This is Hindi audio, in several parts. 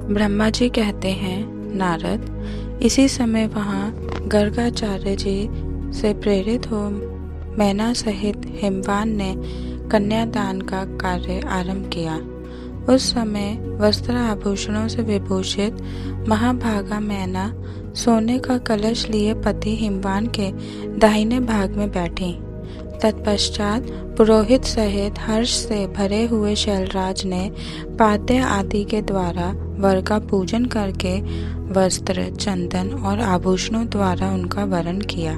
ब्रह्मा जी कहते हैं, नारद, इसी समय वहाँ गर्गाचार्य जी से प्रेरित हो मैना सहित हिमवान ने कन्यादान का कार्य आरंभ किया। उस समय वस्त्र आभूषणों से विभूषित महाभागा मैना सोने का कलश लिए पति हिमवान के दाहिने भाग में बैठी। तत्पश्चात पुरोहित सहित हर्ष से भरे हुए शैलराज ने पाद्य आदि के द्वारा वर का पूजन करके वस्त्र, चंदन और आभूषणों द्वारा उनका वरण किया।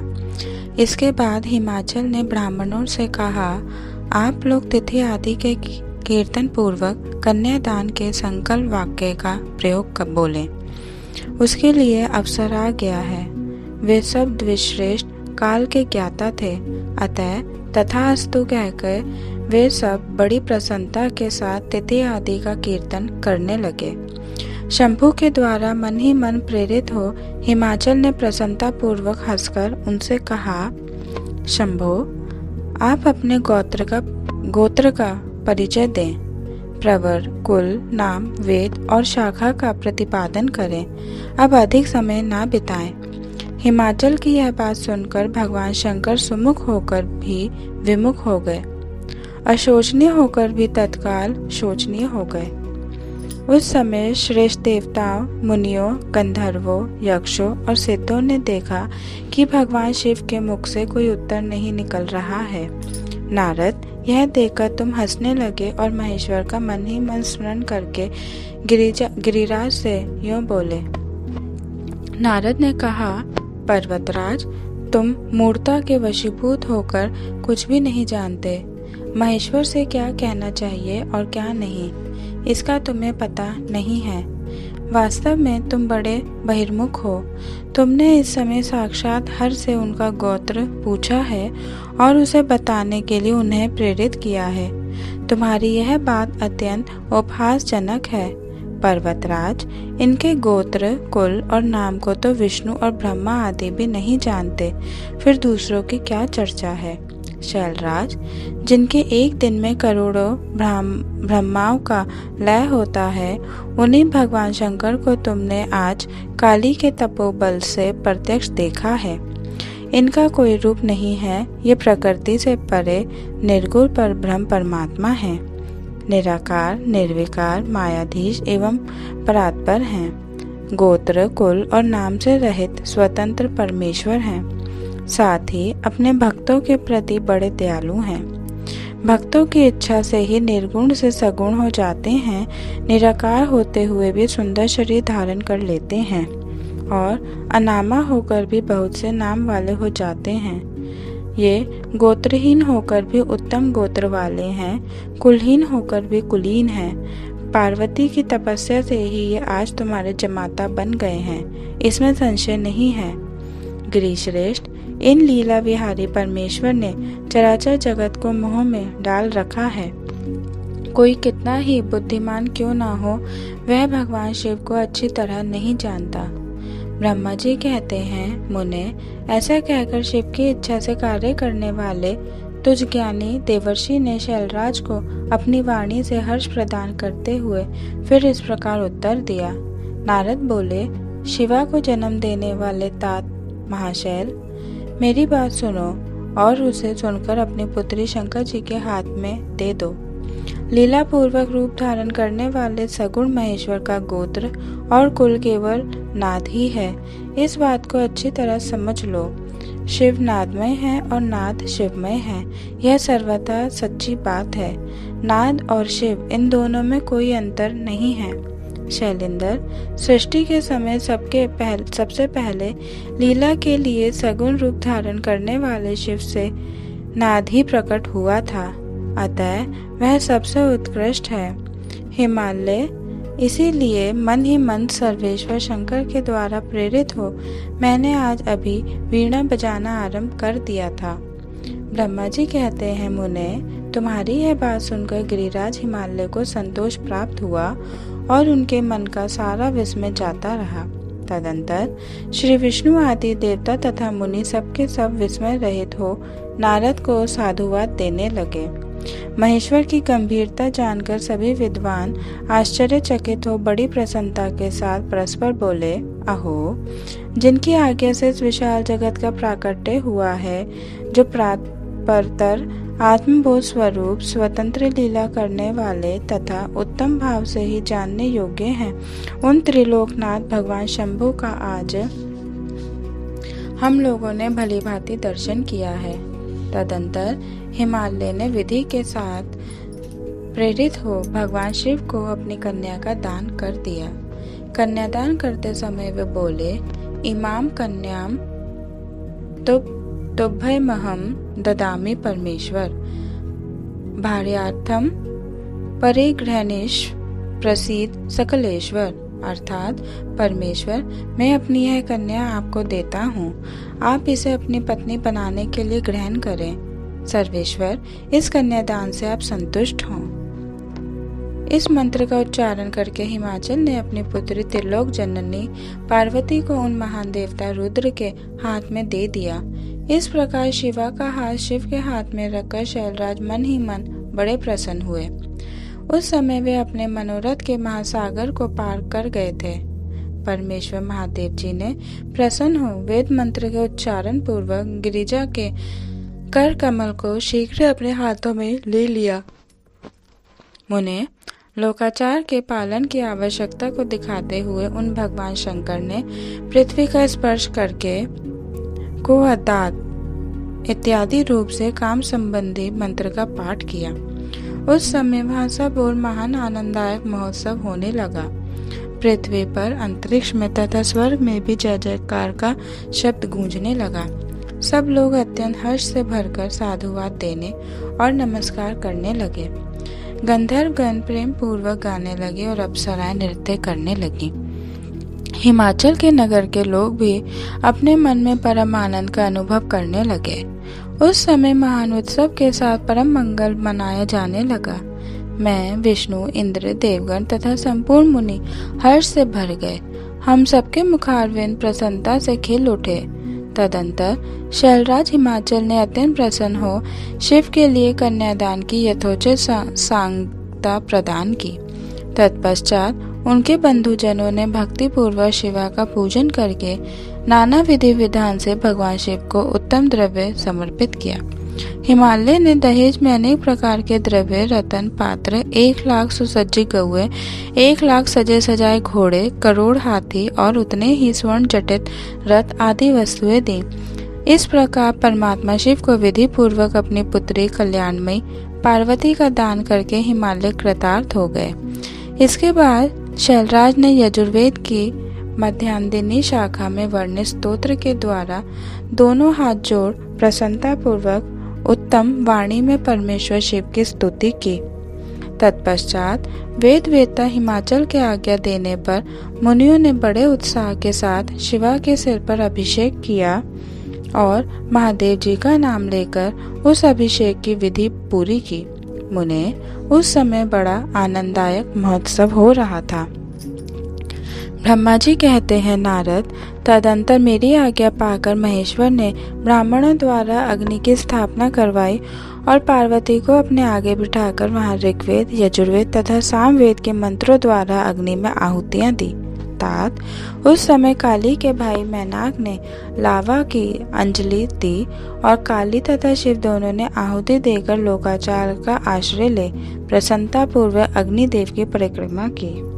इसके बाद हिमाचल ने ब्राह्मणों से कहा, आप लोग तिथि आदि के कीर्तन पूर्वक कन्यादान के संकल्प वाक्य का प्रयोग बोलें। उसके लिए अवसर आ गया है। वे सब द्विश्रेष्ठ काल के ज्ञाता थे, अतः तथास्तु कहकर वे सब बड़ी प्रसन्नता के साथ तिथि आदि का कीर्तन करने लगे। शंभु के द्वारा मन ही मन प्रेरित हो हिमाचल ने प्रसन्नता पूर्वक हंसकर उनसे कहा, शंभो, आप अपने गोत्र का परिचय दें, प्रवर, कुल, नाम, वेद और शाखा का प्रतिपादन करें। अब अधिक समय ना बिताएं। हिमाचल की यह बात सुनकर भगवान शंकर सुमुख होकर भी विमुख हो गए, अशोचनीय होकर भी तत्काल शोचनीय हो गए। उस समय श्रेष्ठ देवताओं, मुनियों, गंधर्वों, यक्षों और सिद्धों ने देखा कि भगवान शिव के मुख से कोई उत्तर नहीं निकल रहा है। नारद, यह देखकर तुम हंसने लगे और महेश्वर का मन ही मन स्मरण करके गिरिराज से यूं बोले। नारद ने कहा, पर्वतराज, तुम मूर्ता के वशीभूत होकर कुछ भी नहीं जानते। महेश्वर से क्या कहना चाहिए और क्या नहीं, इसका तुम्हें पता नहीं है। वास्तव में तुम बड़े बहिर्मुख हो। तुमने इस समय साक्षात हर से उनका गोत्र पूछा है और उसे बताने के लिए उन्हें प्रेरित किया है। तुम्हारी यह बात अत्यंत उपहासजनक है। पर्वतराज, इनके गोत्र, कुल और नाम को तो विष्णु और ब्रह्मा आदि भी नहीं जानते, फिर दूसरों की क्या चर्चा है। शैलराज, जिनके एक दिन में करोड़ों ब्रह्माओं का लय होता है, उन्हीं भगवान शंकर को तुमने आज काली के तपोबल से प्रत्यक्ष देखा है। इनका कोई रूप नहीं है, ये प्रकृति से परे निर्गुण पर ब्रह्म परमात्मा है। निराकार, निर्विकार, मायाधीश एवं परात्पर हैं। गोत्र, कुल और नाम से रहित स्वतंत्र परमेश्वर हैं। साथ ही अपने भक्तों के प्रति बड़े दयालु हैं। भक्तों की इच्छा से ही निर्गुण से सगुण हो जाते हैं। निराकार होते हुए भी सुंदर शरीर धारण कर लेते हैं और अनामा होकर भी बहुत से नाम वाले हो जाते हैं। ये गोत्रहीन होकर भी उत्तम गोत्र वाले हैं, कुलहीन होकर भी कुलीन हैं। पार्वती की तपस्या से ही ये आज तुम्हारे जमाता बन गए हैं, इसमें संशय नहीं है। गिरिश्रेष्ठ, इन लीला विहारी परमेश्वर ने चराचर जगत को मोह में डाल रखा है। कोई कितना ही बुद्धिमान क्यों ना हो, वह भगवान शिव को अच्छी तरह नहीं जानता। ब्रह्मा जी कहते हैं, मुने, ऐसा कहकर शिव की इच्छा से कार्य करने वाले तुझ ज्ञानी देवर्षि ने शैलराज को अपनी वाणी से हर्ष प्रदान करते हुए फिर इस प्रकार उत्तर दिया। नारद बोले, शिवा को जन्म देने वाले तात महाशैल, मेरी बात सुनो और उसे सुनकर अपनी पुत्री शंकर जी के हाथ में दे दो। लीला पूर्वक रूप धारण करने वाले सगुण महेश्वर का गोत्र और कुल केवल नाद ही है। इस बात को अच्छी तरह समझ लो। शिव नादमय है और नाद शिवमय है, यह सर्वथा सच्ची बात है। नाद और शिव, इन दोनों में कोई अंतर नहीं है। शैलेंद्र, सृष्टि के समय सबसे पहले लीला के लिए सगुण रूप धारण करने वाले शिव से नाद ही प्रकट हुआ था, अतः वह सबसे उत्कृष्ट है। हिमालय, इसीलिए मन ही मन सर्वेश्वर शंकर के द्वारा प्रेरित हो मैंने आज अभी वीणा बजाना आरंभ कर दिया था। ब्रह्मा जी कहते हैं, मुने, तुम्हारी यह बात सुनकर गिरिराज हिमालय को संतोष प्राप्त हुआ और उनके मन का सारा विस्मय जाता रहा। तदंतर श्री विष्णु आदि देवता तथा मुनि सबके सब विस्मय रहित हो नारद को साधुवाद देने लगे। महेश्वर की गंभीरता जानकर सभी विद्वान आश्चर्यचकित हो बड़ी प्रसन्नता के साथ परस्पर बोले, अहो, जिनकी आज्ञा से इस विशाल जगत का प्राकट्य हुआ है, जो परतर आत्मबोध स्वरूप स्वतंत्र लीला करने वाले तथा उत्तम भाव से ही जानने योग्य हैं, उन त्रिलोकनाथ भगवान शंभु का आज हम लोगों ने भली भांति दर्शन किया है। तदंतर हिमालय ने विधि के साथ प्रेरित हो भगवान शिव को अपनी कन्या का दान कर दिया। कन्यादान करते समय वे बोले, इमाम कन्याम तुभ्यमहं ददामि परमेश्वर, भार्यार्थम परिगृह्णीष प्रसीद सकलेश्वर। अर्थात, परमेश्वर, मैं अपनी यह कन्या आपको देता हूँ, आप इसे अपनी पत्नी बनाने के लिए ग्रहण करें। सर्वेश्वर, इस कन्यादान से आप संतुष्ट हों। इस मंत्र का उच्चारण करके हिमाचल ने अपनी पुत्री त्रिलोक जननी पार्वती को उन महान देवता रुद्र के हाथ में दे दिया। इस प्रकार शिवा का हाथ शिव के हाथ में रखकर शैलराज मन ही मन बड़े प्रसन्न हुए। उस समय वे अपने मनोरथ के महासागर को पार कर गए थे। परमेश्वर महादेव जी ने प्रसन्न हो वेद मंत्र के उच्चारण पूर्वक गिरिजा के कर कमल को शीघ्र अपने हाथों में ले लिया। मुने, लोकाचार के पालन की आवश्यकता को दिखाते हुए उन भगवान शंकर ने पृथ्वी का स्पर्श करके को अतात इत्यादि रूप से काम संबंधी मंत्र का पाठ किया। उस समय वहां सब और महान आनंददायक महोत्सव होने लगा। पृथ्वी पर, अंतरिक्ष में तथा स्वर्ग में भी जय जयकार का शब्द गूंजने लगा। सब लोग अत्यंत हर्ष से भरकर साधुवाद देने और नमस्कार करने लगे। गंधर्वगण प्रेम पूर्वक गाने लगे और अप्सराएं नृत्य करने लगी। हिमाचल के नगर के लोग भी अपने मन में परम आनंद का अनुभव करने लगे। उस समय महान उत्सव के साथ परम मंगल मनाया जाने लगा। मैं, विष्णु, इंद्र, देवगण तथा संपूर्ण मुनि हर्ष से भर गए। हम सबके मुखारविंद प्रसन्नता से खिल उठे। तदंतर शैलराज हिमाचल ने अत्यंत प्रसन्न हो शिव के लिए कन्यादान की यथोचित सांगता प्रदान की। तत्पश्चात उनके बंधुजनों ने भक्ति पूर्वक शिवा का पूजन करके नाना विधि विधान से भगवान शिव को उत्तम द्रव्य समर्पित किया। हिमालय ने दहेज में अनेक प्रकार के द्रव्य, रतन, पात्र, 1,00,000 सुसज्जित गौएं, 1,00,000 सजे सजाए घोड़े, करोड़ हाथी और उतने ही स्वर्ण जटित रथ आदि वस्तुएं दी। इस प्रकार परमात्मा शिव को विधि पूर्वक अपनी पुत्री कल्याणमयी पार्वती का दान करके हिमालय कृतार्थ हो गए। इसके बाद शैलराज ने यजुर्वेद की मध्यान्दिनी शाखा में वर्णित स्तोत्र के द्वारा दोनों हाथ जोड़ प्रसन्नता पूर्वक उत्तम वाणी में परमेश्वर शिव की स्तुति की। तत्पश्चात वेद वेत्ता हिमाचल के आज्ञा देने पर मुनियों ने बड़े उत्साह के साथ शिवा के सिर पर अभिषेक किया और महादेव जी का नाम लेकर उस अभिषेक की विधि पूरी की। मुने, उस समय बड़ा आनंददायक महोत्सव हो रहा था। ब्रह्मा जी कहते हैं, नारद, तदंतर मेरी आज्ञा पाकर महेश्वर ने ब्राह्मणों द्वारा अग्नि की स्थापना करवाई और पार्वती को अपने आगे बिठाकर वहां ऋग्वेद, यजुर्वेद तथा सामवेद के मंत्रों द्वारा अग्नि में आहुतियां दी। तात, उस समय काली के भाई मैनाक ने लावा की अंजलि दी और काली तथा शिव दोनों ने आहुति देकर लोकाचार का आश्रय ले प्रसन्नता पूर्वक अग्निदेव की परिक्रमा की।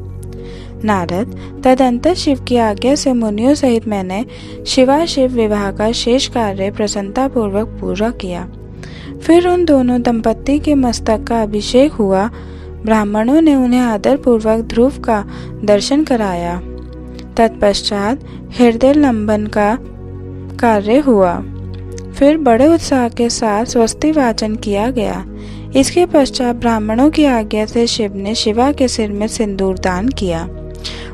नारद, तदंतर शिव की आज्ञा से मुनियों सहित मैंने शिवा शिव विवाह का शेष कार्य प्रसन्नता पूर्वक पूरा किया। फिर उन दोनों दंपत्ति के मस्तक का अभिषेक हुआ। ब्राह्मणों ने उन्हें आदर पूर्वक ध्रुव का दर्शन कराया। तत्पश्चात हृदय लंबन का कार्य हुआ। फिर बड़े उत्साह के साथ स्वस्ति वाचन किया गया। इसके पश्चात ब्राह्मणों की आज्ञा से शिव ने शिवा के सिर में सिंदूर दान किया।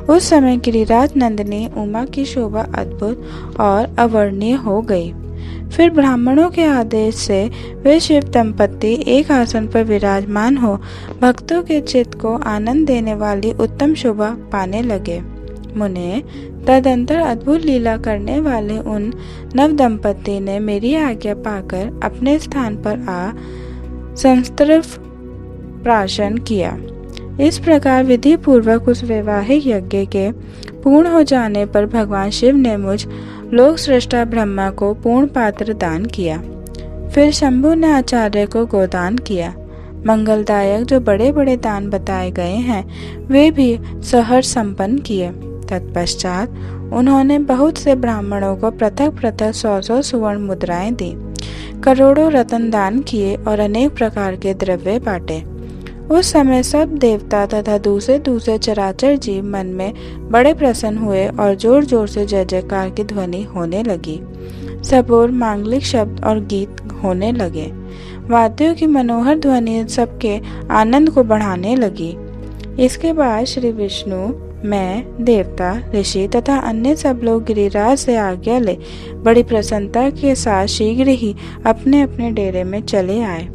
उस समय गिरिराज नंदिनी उमा की शोभा अद्भुत और अवर्णनीय हो गई। फिर ब्राह्मणों के आदेश से वे शिव दंपत्ति एक आसन पर विराजमान हो भक्तों के चित्त को आनंद देने वाली उत्तम शोभा पाने लगे। मुने, तदंतर अद्भुत लीला करने वाले उन नव दंपत्ति ने मेरी आज्ञा पाकर अपने स्थान पर आ संस्तृप प्राशन किया। इस प्रकार विधि पूर्वक उस वैवाहिक यज्ञ के पूर्ण हो जाने पर भगवान शिव ने मुझ लोक सृष्टा ब्रह्मा को पूर्ण पात्र दान किया। फिर शंभु ने आचार्य को गोदान किया। मंगलदायक जो बड़े बड़े दान बताए गए हैं वे भी सहर्ष संपन्न किए। तत्पश्चात उन्होंने बहुत से ब्राह्मणों को पृथक पृथक 100 सुवर्ण मुद्राएं दी, करोड़ों रत्न दान किए और अनेक प्रकार के द्रव्य बांटे। उस समय सब देवता तथा दूसरे दूसरे चराचर जीव मन में बड़े प्रसन्न हुए और जोर जोर से जय जयकार की ध्वनि होने लगी। सब ओर मांगलिक शब्द और गीत होने लगे। वाद्यों की मनोहर ध्वनि सबके आनंद को बढ़ाने लगी। इसके बाद श्री विष्णु, मैं, देवता, ऋषि तथा अन्य सब लोग गिरिराज से आज्ञा ले बड़ी प्रसन्नता के साथ शीघ्र ही अपने अपने डेरे में चले आए।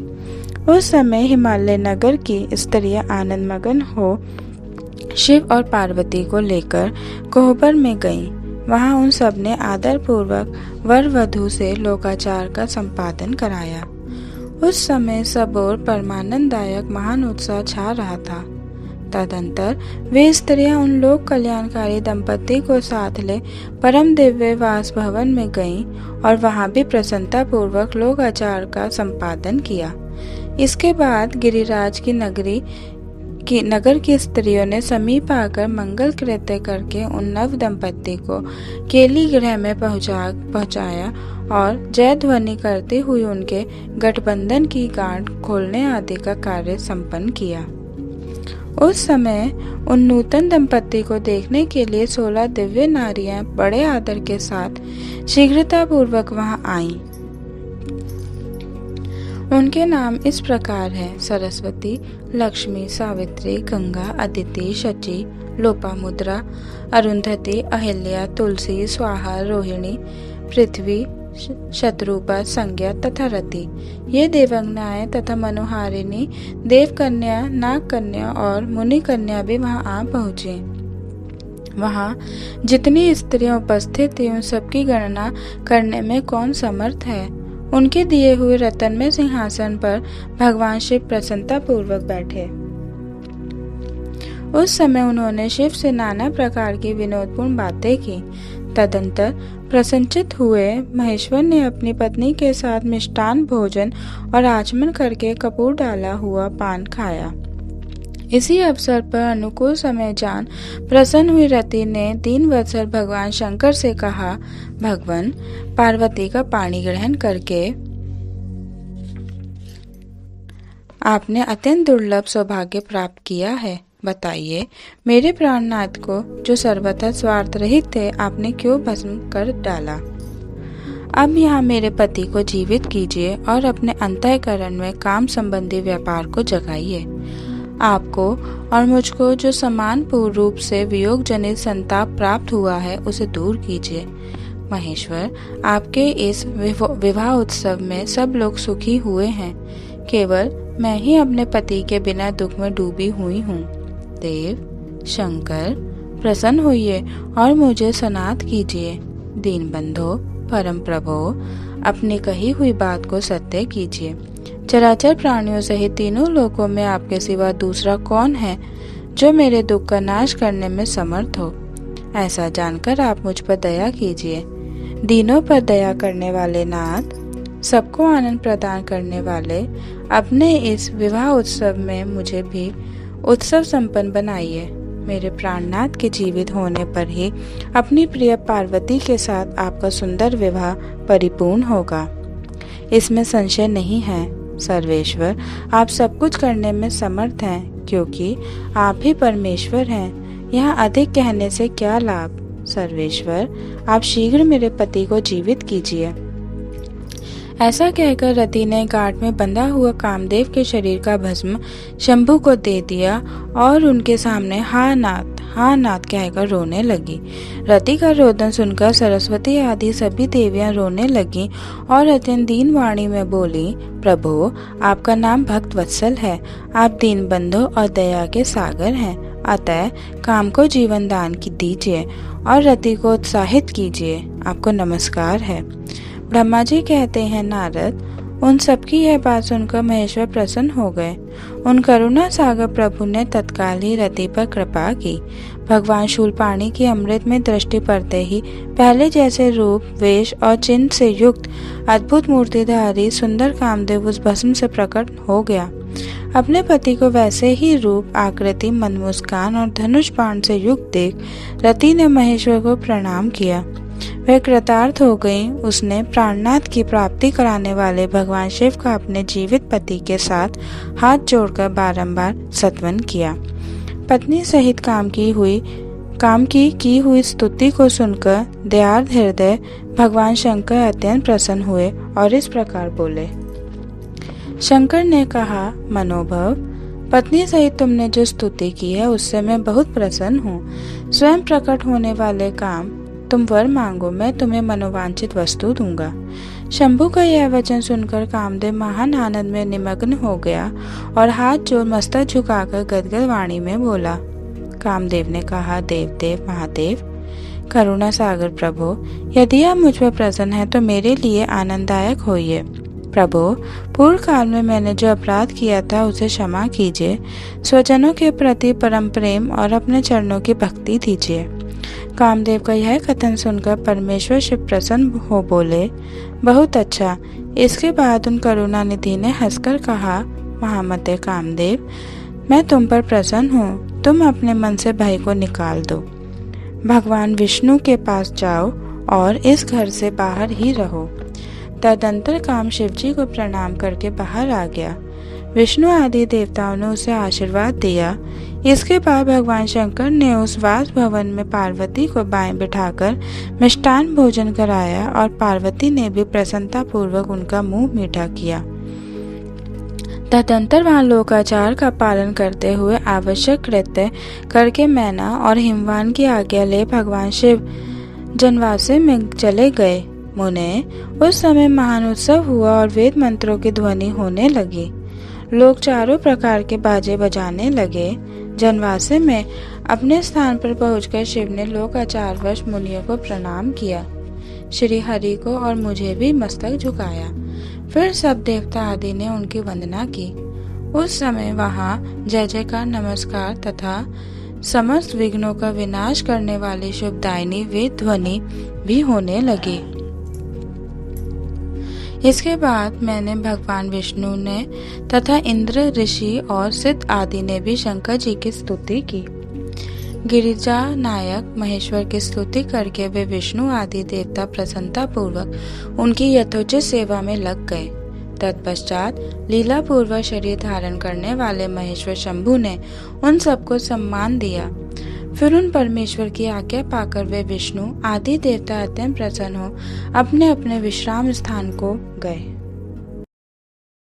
उस समय हिमालय नगर की स्त्रियां आनंद मगन हो शिव और पार्वती को लेकर कोहबर में गईं। वहां उन सब ने आदर पूर्वक वर वधू से लोकाचार का संपादन कराया। उस समय सब ओर परमानंददायक महान उत्साह छा रहा था। तदंतर वे स्त्रियां उन लोक कल्याणकारी दंपति को साथ ले परम दिव्य वास भवन में गईं और वहां भी प्रसन्नता पूर्वक लोकाचार का संपादन किया। इसके बाद गिरिराज की नगर की स्त्रियों ने समीप आकर मंगल कृत्य करके उन नव दंपति को केली गृह में पहुंचाया और जय ध्वनि करते हुए उनके गठबंधन की गांठ खोलने आदि का कार्य संपन्न किया। उस समय उन नूतन दंपति को देखने के लिए 16 दिव्य नारियां बड़े आदर के साथ शीघ्रता पूर्वक वहां आईं। उनके नाम इस प्रकार हैं: सरस्वती, लक्ष्मी, सावित्री, गंगा, अदिति, शची, लोपामुद्रा, अरुंधति, अहिल्या, तुलसी, स्वाहा, रोहिणी, पृथ्वी, शत्रुपा, संज्ञा तथा रति। ये देवकन्याएं तथा मनोहारिणी देवकन्या, नागकन्या और मुनि कन्या भी वहां आ पहुंची। वहां जितनी स्त्रियां उपस्थित थीं उन सबकी गणना करने में कौन समर्थ है। उनके दिए हुए रत्नमय सिंहासन पर भगवान शिव प्रसन्नता पूर्वक बैठे। उस समय उन्होंने शिव से नाना प्रकार की विनोदपूर्ण बातें की। तदंतर प्रसन्नचित्त हुए महेश्वर ने अपनी पत्नी के साथ मिष्टान भोजन और आचमन करके कपूर डाला हुआ पान खाया। इसी अवसर पर अनुकूल समय जान प्रसन्न हुई रति ने 3 वत्सर भगवान शंकर से कहा, भगवान, पार्वती का पाणी ग्रहण करके आपने अत्यंत दुर्लभ सौभाग्य प्राप्त किया है। बताइए, मेरे प्राणनाथ को जो सर्वथा स्वार्थ रहित थे आपने क्यों भस्म कर डाला। अब यहाँ मेरे पति को जीवित कीजिए और अपने अंतःकरण में काम संबंधी व्यापार को जगाइए। आपको और मुझको जो समान पूर्ण रूप से वियोग जनित संताप प्राप्त हुआ है उसे दूर कीजिए। महेश्वर, आपके इस विवाह उत्सव में सब लोग सुखी हुए हैं, केवल मैं ही अपने पति के बिना दुख में डूबी हुई हूँ। देव, शंकर, प्रसन्न होइए और मुझे सनाथ कीजिए। दीन बंधो, परम प्रभो, अपनी कही हुई बात को सत्य कीजिए। चराचर प्राणियों सहित तीनों लोकों में आपके सिवा दूसरा कौन है जो मेरे दुख का नाश करने में समर्थ हो। ऐसा जानकर आप मुझ पर दया कीजिए। दीनों पर दया करने वाले नाथ, सबको आनंद प्रदान करने वाले, अपने इस विवाह उत्सव में मुझे भी उत्सव संपन्न बनाइए। मेरे प्राणनाथ के जीवित होने पर ही अपनी प्रिय पार्वती के साथ आपका सुंदर विवाह परिपूर्ण होगा, इसमें संशय नहीं है। सर्वेश्वर, आप सब कुछ करने में समर्थ हैं, क्योंकि आप ही परमेश्वर हैं। यहाँ अधिक कहने से क्या लाभ। सर्वेश्वर, आप शीघ्र मेरे पति को जीवित कीजिए। ऐसा कहकर रति ने गांठ में बंधा हुआ कामदेव के शरीर का भस्म शंभु को दे दिया और उनके सामने हा नाथ कहकर रोने लगी। रति का रोदन सुनकर सरस्वती आदि सभी देवियां रोने लगी और अत्यंत दीन वाणी में बोली, प्रभु, आपका नाम भक्त वत्सल है। आप दीन बंधु और दया के सागर हैं। अतः काम को जीवन दान की दीजिए और रति को उत्साहित कीजिए। आपको नमस्कार है। ब्रह्मा जी कहते हैं, नारद, उन सबकी यह बात सुनकर महेश्वर प्रसन्न हो गए। उन करुणा सागर प्रभु ने तत्काल ही रति पर कृपा की। भगवान शूलपाणी की अमृत में दृष्टि पड़ते ही पहले जैसे रूप, वेश और चिन्ह से युक्त अद्भुत मूर्तिधारी सुंदर कामदेव उस भस्म से प्रकट हो गया। अपने पति को वैसे ही रूप, आकृति, मन, मुस्कान और धनुष बाण से युक्त देख रति ने महेश्वर को प्रणाम किया। वह कृतार्थ हो गई। उसने प्राणनाथ की प्राप्ति कराने वाले भगवान शिव का अपने जीवित पति के साथ हाथ जोड़कर बारंबार सत्वन किया। पत्नी सहित काम की हुई स्तुति को सुनकर दयार्द हृदय भगवान शंकर अत्यंत प्रसन्न हुए और इस प्रकार बोले। शंकर ने कहा, मनोभव, पत्नी सहित तुमने जो स्तुति की है उससे मैं बहुत प्रसन्न हूँ। स्वयं प्रकट होने वाले काम तुम वर मांगो, मैं तुम्हें मनोवांछित वस्तु दूंगा। शंभु का यह वचन सुनकर कामदेव महान आनंद में निमग्न हो गया और हाथ जोड़ मस्तक झुकाकर गदगद वाणी में बोला। कामदेव ने कहा, देवदेव महादेव, करुणा सागर प्रभु, यदि आप मुझ पर प्रसन्न हैं तो मेरे लिए आनंददायक होइए। प्रभु, पूर्व काल में मैंने जो अपराध किया था उसे क्षमा कीजिए। स्वजनों के प्रति परम प्रेम और अपने चरणों की भक्ति दीजिए। कामदेव का यह कथन सुनकर परमेश्वर शिव प्रसन्न हो बोले, बहुत अच्छा। इसके बाद उन करुणानिधि ने हंसकर कहा, महामते कामदेव, मैं तुम पर प्रसन्न हूँ। तुम अपने मन से भय को निकाल दो। भगवान विष्णु के पास जाओ और इस घर से बाहर ही रहो। तदंतर काम शिवजी को प्रणाम करके बाहर आ गया। विष्णु आदि देवताओं ने उसे आशीर्वाद दिया। इसके बाद भगवान शंकर ने उस वास भवन में पार्वती को बाएं बिठाकर मिष्टान भोजन कराया और पार्वती ने भी प्रसन्नता पूर्वक उनका मुंह मीठा किया। तदंतर वहां लोकाचार का पालन करते हुए आवश्यक कृत्य करके मैना और हिमवान की आज्ञा ले भगवान शिव जनवासे में चले गए। मुने, उस समय महान उत्सव हुआ और वेद मंत्रों की ध्वनि होने लगी। लोग चारों प्रकार के बाजे बजाने लगे। जनवासे में अपने स्थान पर पहुंचकर शिव ने लोकाचारवश मुनियों को प्रणाम किया। श्री हरि को और मुझे भी मस्तक झुकाया। फिर सब देवता आदि ने उनकी वंदना की। उस समय वहां जय जयकार, नमस्कार तथा समस्त विघ्नों का विनाश करने वाली शुभदायिनी वेद ध्वनि भी होने लगी। इसके बाद मैंने भगवान विष्णु ने तथा इंद्र, ऋषि और सिद्ध आदि ने भी शंकर जी की स्तुति की। गिरिजा नायक महेश्वर की स्तुति करके वे विष्णु आदि देवता प्रसन्नता पूर्वक उनकी यथोचित सेवा में लग गए। तत्पश्चात लीला पूर्वक शरीर धारण करने वाले महेश्वर शंभु ने उन सबको सम्मान दिया। फिर उन परमेश्वर की आज्ञा पाकर वे विष्णु आदि देवता अत्यंत प्रसन्न हो अपने अपने विश्राम स्थान को गए।